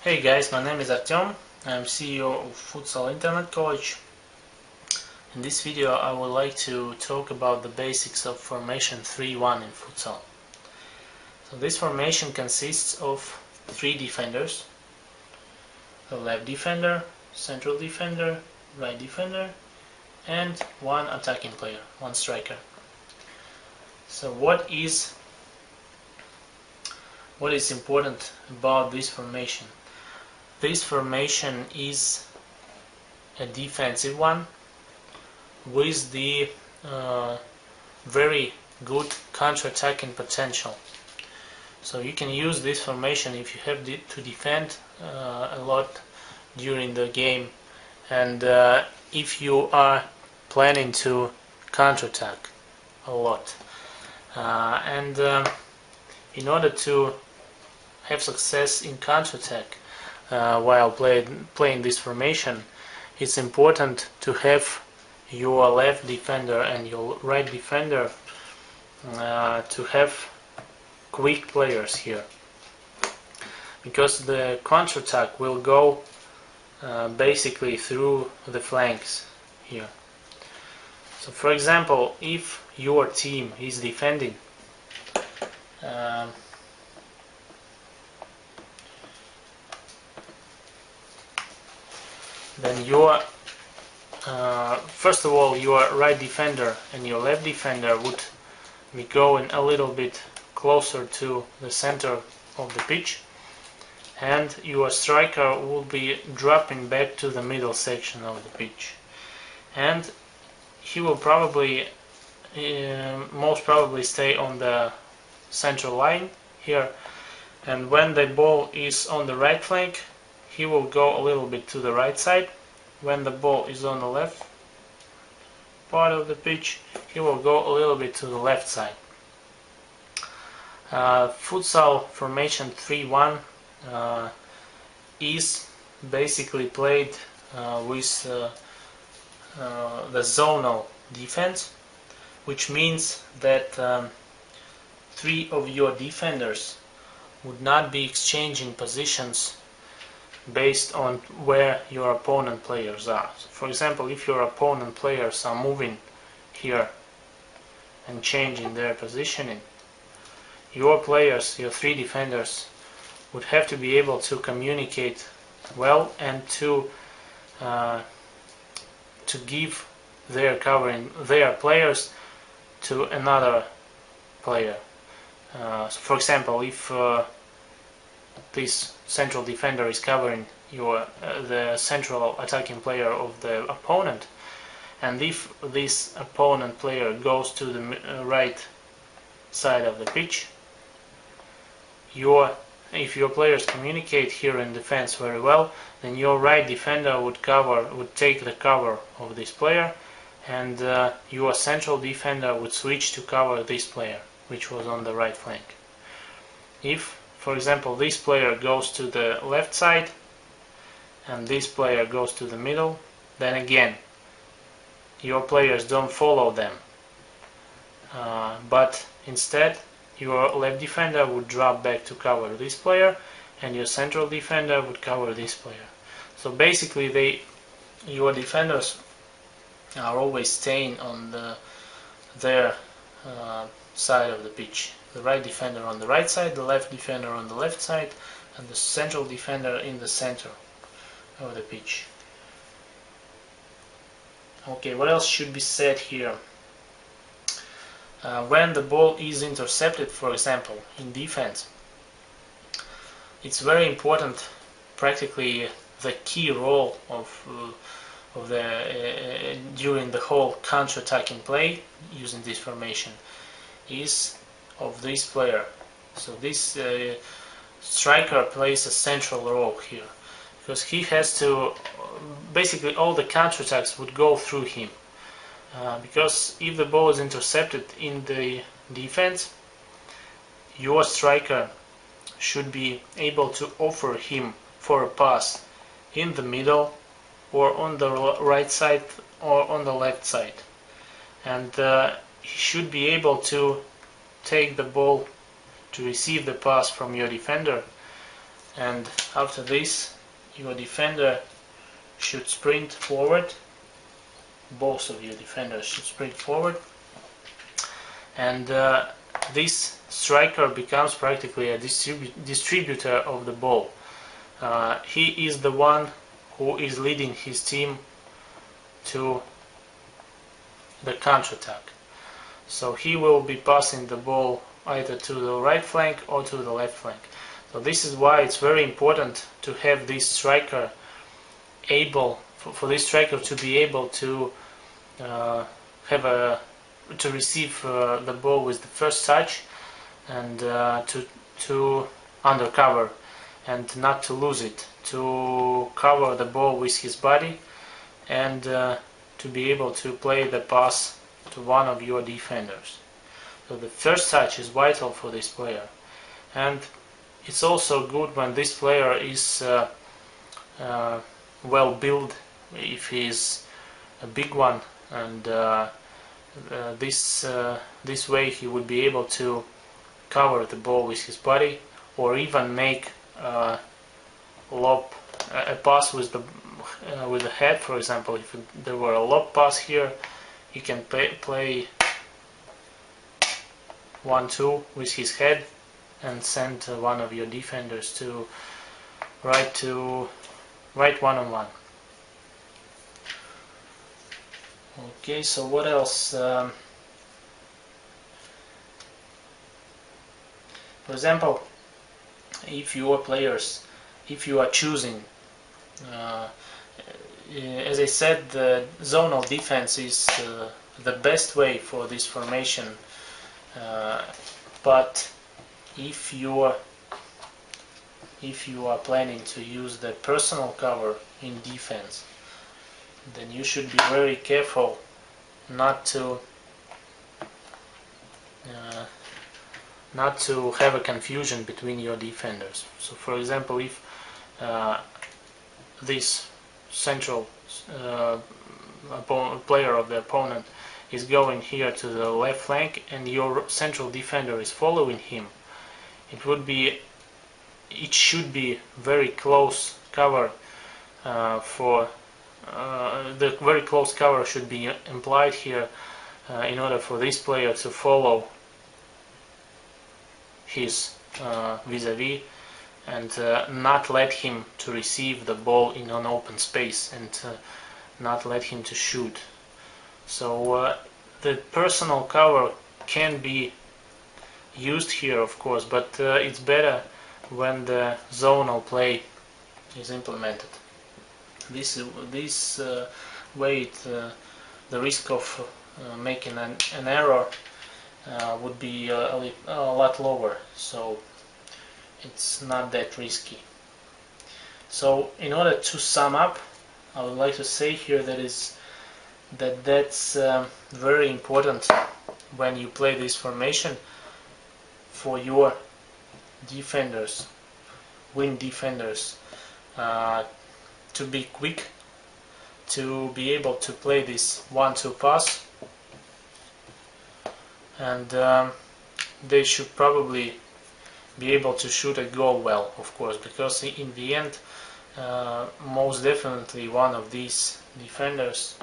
Hey guys, my name is Artyom. I'm CEO of Futsal Internet College. In this video I would like to talk about the basics of formation 3-1 in futsal. So this formation consists of 3 defenders: a left defender, central defender, right defender, and 1 attacking player, 1 striker. So what is important about this formation? This formation is a defensive one with the very good counter-attacking potential. So you can use this formation if you have to defend a lot during the game, and if you are planning to counter-attack a lot. In order to have success in counter-attack while playing this formation, it's important to have your left defender and your right defender to have quick players here, because the counter-attack will go basically through the flanks here. So for example, if your team is defending, then your first of all, your right defender and your left defender would be going a little bit closer to the center of the pitch, and your striker will be dropping back to the middle section of the pitch, and he will probably most probably stay on the central line here, and when the ball is on the right flank, he will go a little bit to the right side. When the ball is on the left part of the pitch, he will go a little bit to the left side. Futsal formation 3-1 is basically played with the zonal defense, which means that 3 of your defenders would not be exchanging positions based on where your opponent players are. So for example, if your opponent players are moving here and changing their positioning, your players, your 3 defenders, would have to be able to communicate well and to give their covering their players to another player. So for example, if this central defender is covering the central attacking player of the opponent, and if this opponent player goes to the right side of the pitch, if your players communicate here in defense very well, then your right defender would take the cover of this player, and your central defender would switch to cover this player, which was on the right flank. If, for example, this player goes to the left side and this player goes to the middle, then again your players don't follow them, but instead your left defender would drop back to cover this player, and your central defender would cover this player. So basically your defenders are always staying on their side of the pitch. The right defender on the right side, the left defender on the left side, and the central defender in the center of the pitch. Okay, what else should be said here? When the ball is intercepted, for example, in defense, it's very important, practically the key role during the whole counter-attacking play using this formation is of this player. So this striker plays a central role here, because he has to, basically all the counterattacks would go through him, because if the ball is intercepted in the defense, your striker should be able to offer him for a pass in the middle, or on the right side, or on the left side, and he should be able to take the ball to receive the pass from your defender and after this your defender should sprint forward. Both of your defenders should sprint forward, and this striker becomes practically a distributor of the ball. He is the one who is leading his team to the counterattack. So he will be passing the ball either to the right flank or to the left flank. So this is why it's very important to have this striker for this striker to be able to receive the ball with the first touch, and to undercover and not to lose it, to cover the ball with his body, and to be able to play the pass to one of your defenders. So the first touch is vital for this player, and it's also good when this player is well built, if he is a big one, and this way he would be able to cover the ball with his body, or even make a pass with the head. For example, if there were a lob pass here, he can play 1-2 with his head and send one of your defenders to right one-on-one. Okay, so what else? For example, if you are choosing, as I said, the zonal defense is the best way for this formation, but if you are planning to use the personal cover in defense, then you should be very careful not to have a confusion between your defenders. So for example, if this central player of the opponent is going here to the left flank and your central defender is following him, it should be very close cover the very close cover should be implied here in order for this player to follow his vis-a-vis and not let him to receive the ball in an open space, and not let him to shoot. So the personal cover can be used here, of course, but it's better when the zonal play is implemented. This way the risk of making an error would be a lot lower, so it's not that risky. So in order to sum up, I would like to say here that's very important when you play this formation for your defenders, wing defenders, to be quick, to be able to play this 1-2 pass, and they should probably be able to shoot a goal well, of course, because in the end most definitely one of these defenders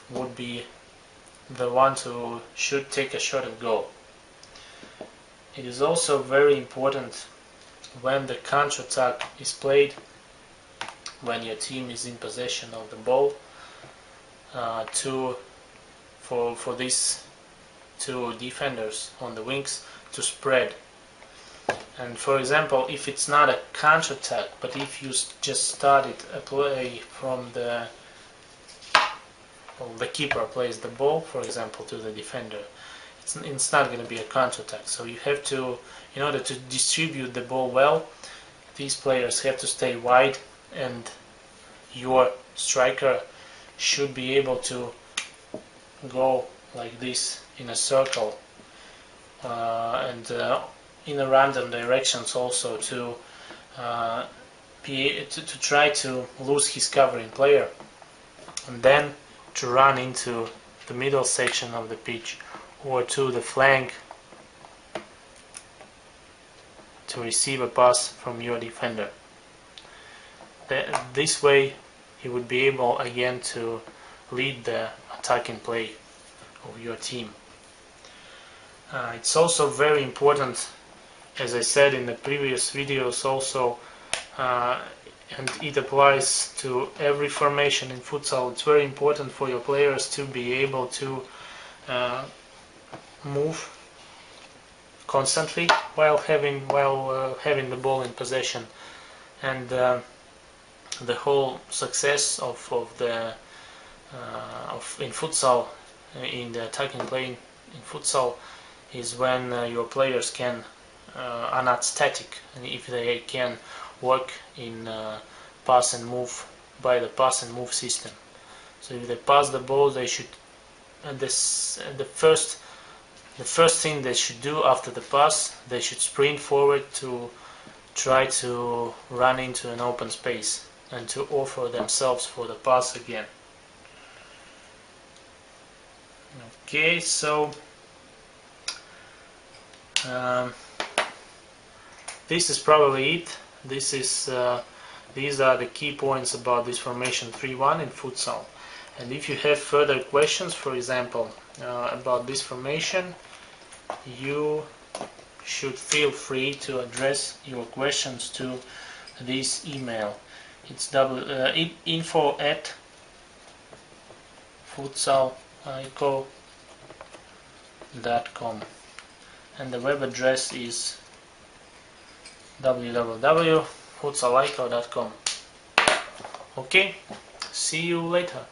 would be the one to take a shot at goal. It is also very important when the counter-attack is played, when your team is in possession of the ball, for these two defenders on the wings to spread. And for example, if it's not a counter-attack, but if you just started a play from the keeper plays the ball, for example, to the defender, it's not going to be a counter-attack. So you have to, in order to distribute the ball well, these players have to stay wide, and your striker should be able to go like this in a circle and in a random directions, also to try to lose his covering player, and then to run into the middle section of the pitch or to the flank to receive a pass from your defender. This way you would be able again to lead the attacking play of your team. It's also very important, as I said in the previous videos also, and it applies to every formation in futsal. It's very important for your players to be able to move constantly while having the ball in possession, and the whole success of in futsal, in the attacking play in futsal, is when your players are not static, and if they can work in pass and move by the pass and move system. So if they pass the ball, they should the first thing they should do after the pass, they should sprint forward to try to run into an open space and to offer themselves for the pass again. Okay, so this is probably it. These are the key points about this formation 3-1 in futsal. And if you have further questions, for example, about this formation, you should feel free to address your questions to this email. It's info@futsalico.com, and the web address is www.futsalico.com. Okay, see you later.